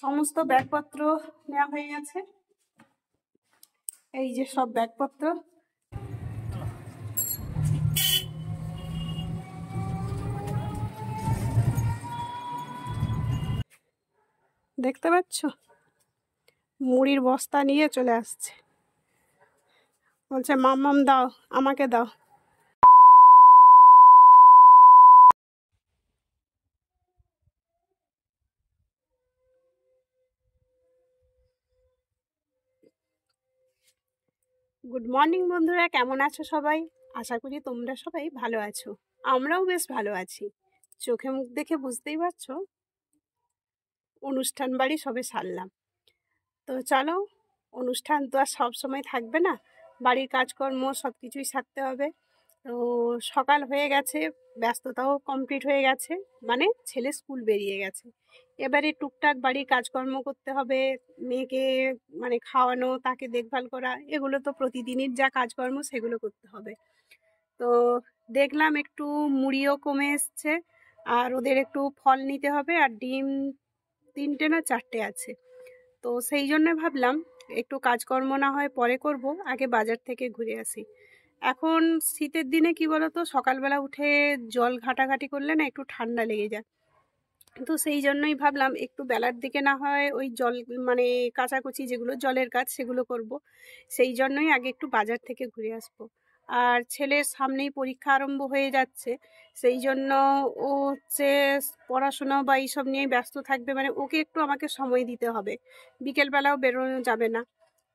সমস্ত ব্যাগপত্র নেওয়া হয়ে গেছে। এই যে সব ব্যাগপত্র। দেখতে পাচ্ছ, মুড়ির বস্তা নিয়ে চলে আসছে, বলছে মাম্মাম দাও, আমাকে দাও। গুড মর্নিং বন্ধুরা, কেমন আছো সবাই? আশা করি তোমরা সবাই ভালো আছো। আমরাও বেশ ভালো আছি। চোখে মুখ দেখে বুঝতেই পারছো অনুষ্ঠান বাড়ি সবে সারলাম। তো চলো, অনুষ্ঠান তো আর সব সময় থাকবে না, বাড়ির কাজকর্ম সব কিছুই সারতে হবে। তো সকাল হয়ে গেছে, ব্যস্ততাও কমপ্লিট হয়ে গেছে, মানে ছেলে স্কুল বেরিয়ে গেছে। এবারে টুকটাক বাড়ির কাজকর্ম করতে হবে, মেয়েকে মানে খাওয়ানো, তাকে দেখভাল করা, এগুলো তো প্রতিদিনের যা কাজকর্ম সেগুলো করতে হবে। তো দেখলাম একটু মুড়িও কমে এসছে, আর ওদের একটু ফল নিতে হবে, আর ডিম 3টে না 4টে আছে। তো সেই জন্য ভাবলাম একটু কাজকর্ম না হয় পরে করব, আগে বাজার থেকে ঘুরে আসি। এখন শীতের দিনে কি বলতো, সকালবেলা উঠে জল ঘাটাঘাটি করলে না একটু ঠান্ডা লেগে যায়। তো সেই জন্যই ভাবলাম একটু বেলার দিকে না হয় ওই জল মানে কাচাকুচি যেগুলো জলের কাজ সেগুলো করব। সেই জন্যই আগে একটু বাজার থেকে ঘুরে আসবো। আর ছেলের সামনেই পরীক্ষা আরম্ভ হয়ে যাচ্ছে, সেই জন্য ও হচ্ছে পড়াশোনা বা এইসব নিয়ে ব্যস্ত থাকবে, মানে ওকে একটু আমাকে সময় দিতে হবে, বিকেলবেলাও বেরোনো যাবে না।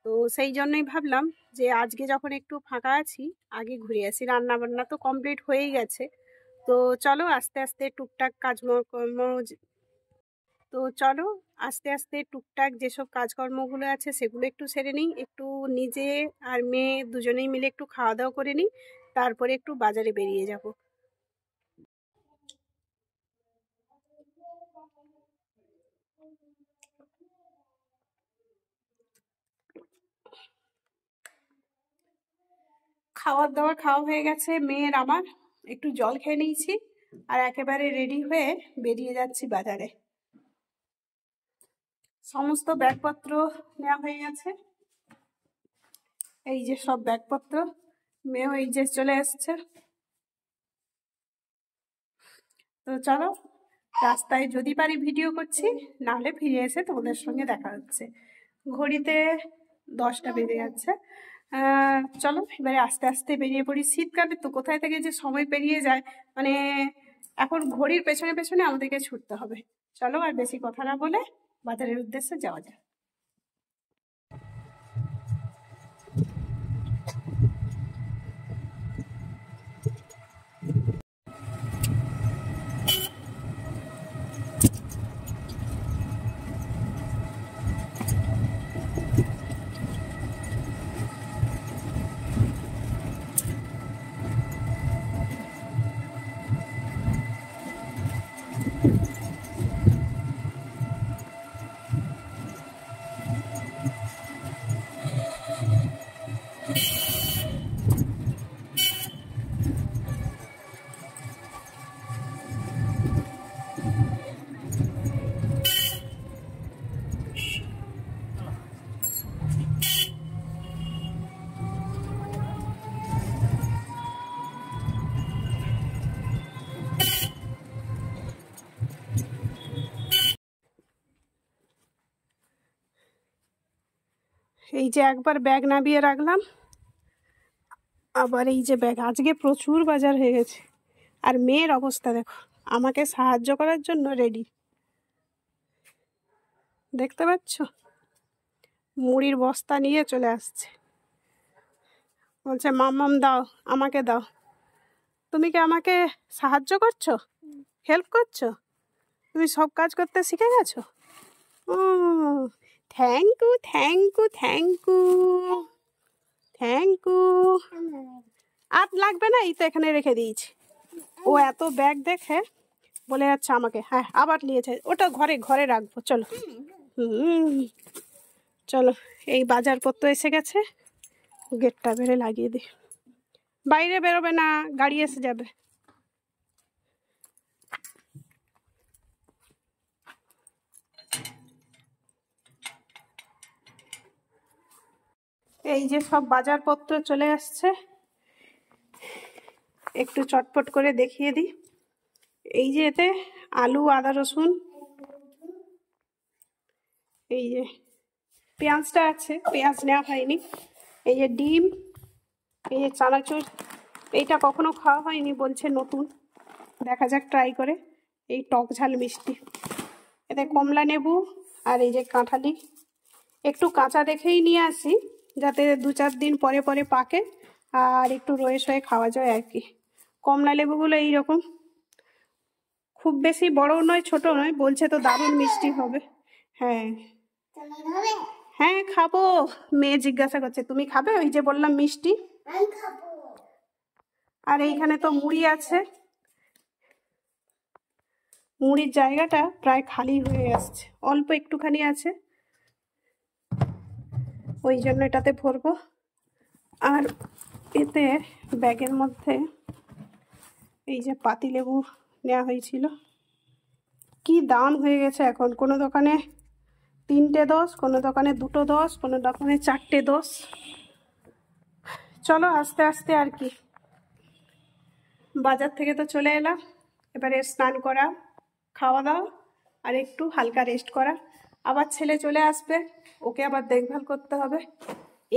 তো সেই জন্যই ভাবলাম যে আজকে যখন একটু ফাঁকা আছি আগে ঘুরে আসি। রান্না বান্না তো কমপ্লিট হয়েই গেছে। তো চলো আস্তে আস্তে টুকটাক আস্তে আস্তে টুকটাক যেসব কাজকর্মগুলো আছে সেগুলো একটু সেরে নিই, একটু নিজে আর মেয়ে দুজনেই মিলে একটু খাওয়া দাওয়া করে নিই, তারপরে একটু বাজারে বেরিয়ে যাব। খাওয়ার দাওয়ার খাওয়া হয়ে গেছে মেয়ের আমার, একটু জল খেয়ে নিয়েছি, আর একেবারে রেডি হয়ে বেরিয়ে যাচ্ছি বাজারে। সমস্ত ব্যাগপত্র নেওয়া হয়ে গেছে। এই যে সব ব্যাগপত্র, মেয়েও এই যে চলে এসছে। তো চলো, রাস্তায় যদি পারি ভিডিও করছি, নাহলে ফিরে এসে তোমাদের সঙ্গে দেখা হচ্ছে। ঘড়িতে 10টা বেজে যাচ্ছে। চলো এবারে আস্তে আস্তে বেরিয়ে পড়ি। শীতকালে তো কোথায় থেকে যে সময় পেরিয়ে যায়, মানে এখন ঘড়ির পেছনে পেছনে আমাদেরকে ছুটতে হবে। চলো আর বেশি কথা না বলে বাজারের উদ্দেশ্যে যাওয়া যায়। এই যে একবার ব্যাগ নামিয়ে রাখলাম, আবার এই যে ব্যাগ, আজকে প্রচুর বাজার হয়ে গেছে। আর মেয়ের অবস্থা দেখো, আমাকে সাহায্য করার জন্য রেডি। দেখতে পাচ্ছ, মুড়ির বস্তা নিয়ে চলে আসছে, বলছে মাম্মাম দাও, আমাকে দাও। তুমি কি আমাকে সাহায্য করছো, হেল্প করছো? তুমি সব কাজ করতে শিখে গেছো? ও, thank you thank you thank you thank you. আর লাগবে না, এই তো এখানে রেখে দিয়েছি। ও এত ব্যাগ দেখে বলে যাচ্ছে আমাকে, হ্যাঁ আবার নিয়েছে, ওটা ঘরে ঘরে রাখবো। চলো চলো, এই বাজারপত্র এসে গেছে, গেটটা বেড়ে লাগিয়ে দিই। বাইরে বেরোবে না, গাড়ি এসে যাবে। এই যে সব বাজারপত্র চলে আসছে, একটু চটপট করে দেখিয়ে দিই। এই যে এতে আলু, আদা, রসুন, এই যে পেঁয়াজটা আছে, পেঁয়াজ নেওয়া হয়নি। এই যে ডিম, এই যে চানাচুর, এইটা কখনো খাওয়া হয়নি, বলছে নতুন, দেখা যাক ট্রাই করে। এই টক ঝাল মিষ্টি, এতে কমলা লেবু, আর এই যে কাঁঠালি। একটু কাঁচা দেখেই নিয়ে আসি, যাতে 2-4 দিন পরে পরে পাকে আর একটু রয়ে সয়ে খাওয়া যায় আর কি। কমলা লেবুগুলো এইরকম, খুব বেশি বড়ও নয় ছোট নয়, বলছে তো দারুণ মিষ্টি হবে। হ্যাঁ হ্যাঁ খাবো, মেয়ে জিজ্ঞাসা করছে তুমি খাবে, ওই যে বললাম মিষ্টি। আর এইখানে তো মুড়ি আছে, মুড়ির জায়গাটা প্রায় খালি হয়ে আসছে, অল্প একটুখানি আছে, ওই জন্য এটাতে ভরবো। আর এতে ব্যাগের মধ্যে এই যে পাতিলেবু নেওয়া হয়েছিল, কি দাম হয়ে গেছে এখন, কোনো দোকানে 3টে 10, কোনো দোকানে 2টো 10, কোনো দোকানে 4টে 10। চলো আস্তে আস্তে আর কি, বাজার থেকে তো চলে এলাম, এবারে স্নান করা, খাওয়া দাওয়া, আর একটু হালকা রেস্ট করা। আবার ছেলে চলে আসবে, ওকে আবার দেখভাল করতে হবে।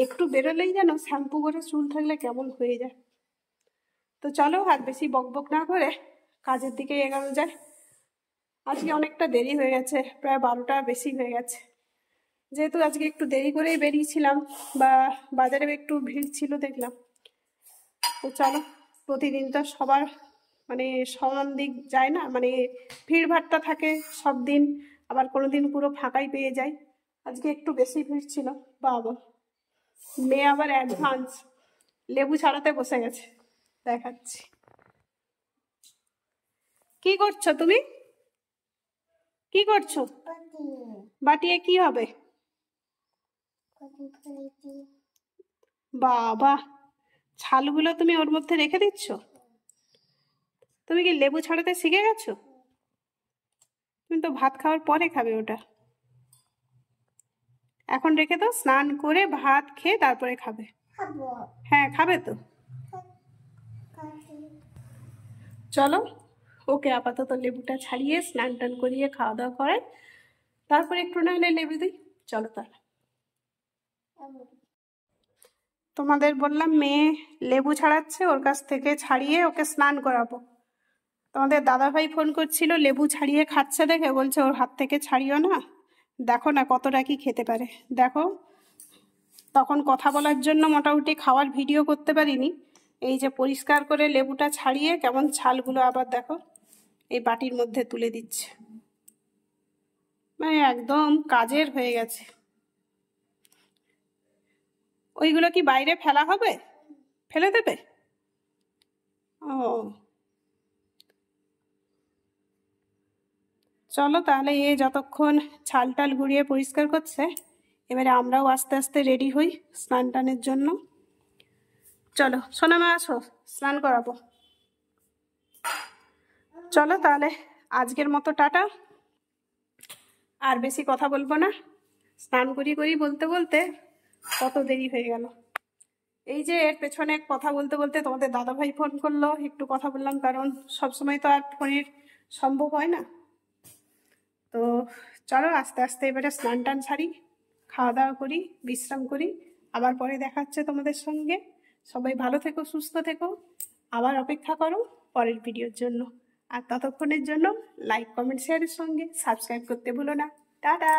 একটু বেরোলেই যেন শ্যাম্পু করে চুল থাকলে কেমন হয়ে যায়। তো চলো আর বেশি বকবক না করে কাজের দিকে এগোনো যায়। আজকে অনেকটা দেরি হয়ে গেছে, প্রায় 12টা বেশি হয়ে গেছে, যেহেতু আজকে একটু দেরি করেই বেরিয়েছিলাম, বা বাজারে একটু ভিড় ছিল দেখলাম। তো চলো, প্রতিদিন তো সবার মানে সমান দিক যায় না, মানে ভিড় ভাট্টা থাকে সব দিন, আবার কোনো দিন পুরো ফাঁকাই পেয়ে যায়। আজকে একটু বেশি ভিড় ছিল। বাবা, মেয়ে আবার অ্যাডভান্স লেবু ছাড়াতে বসে গেছে, দেখাচ্ছি। কি করছো তুমি, কি করছো? বাটিয়ে কি হবে? বাবা, ছালগুলো তুমি ওর মধ্যে রেখে দিচ্ছ? তুমি কি লেবু ছাড়াতে শিখে গেছো? তুমি তো ভাত খাওয়ার পরে খাবে ওটা, এখন রেখে দাও, স্নান করে ভাত খেয়ে তারপরে খাবে। হ্যাঁ খাবে তো। চলো, ওকে আপাতত লেবুটা ছাড়িয়ে স্নান টান করিয়ে খাওয়া দাওয়া করায়, তারপরে একটু না হলে লেবু দিই। চলো তাহলে, তোমাদের বললাম মেয়ে লেবু ছাড়াচ্ছে, ওর কাছ থেকে ছাড়িয়ে ওকে স্নান করাবো। তোমাদের দাদাভাই ফোন করছিল, লেবু ছাড়িয়ে খাচ্ছে দেখে, বলছে ওর হাত থেকে ছাড়িও না, দেখো না কতটা কি খেতে পারে। দেখো, তখন কথা বলার জন্য মোটামুটি খাওয়ার ভিডিও করতে পারিনি। এই যে পরিষ্কার করে লেবুটা ছাড়িয়ে কেমন ছালগুলো আবার দেখো এই বাটির মধ্যে তুলে দিচ্ছে, মানে একদম কাজের হয়ে গেছে। ওইগুলো কি বাইরে ফেলা হবে, ফেলে দেবে? ও, চলো তাহলে, এ যতক্ষণ ছাল টাল ঘুরিয়ে পরিষ্কার করছে, এবারে আমরাও আস্তে আস্তে রেডি হই স্নান টানের জন্য। চলো সোনামা, আসো স্নান করাবো। চলো তাহলে আজকের মতো টাটা, আর বেশি কথা বলবো না, স্নান করি বলতে বলতে কত দেরি হয়ে গেল। এই যে এর পেছনে কথা বলতে বলতে তোমাদের দাদাভাই ফোন করলো, একটু কথা বললাম, কারণ সবসময় তো আর ফোনের সম্ভব হয় না। তো চলো আস্তে আস্তে এবারে স্নান টান সারি, খাওয়া দাওয়া করি, বিশ্রাম করি, আবার পরে দেখা হচ্ছে তোমাদের সঙ্গে। সবাই ভালো থেকো, সুস্থ থেকো, আবার অপেক্ষা করো পরের ভিডিওর জন্য। আর ততক্ষণের জন্য লাইক, কমেন্ট, শেয়ারের সঙ্গে সাবস্ক্রাইব করতে ভুলো না। টাটা।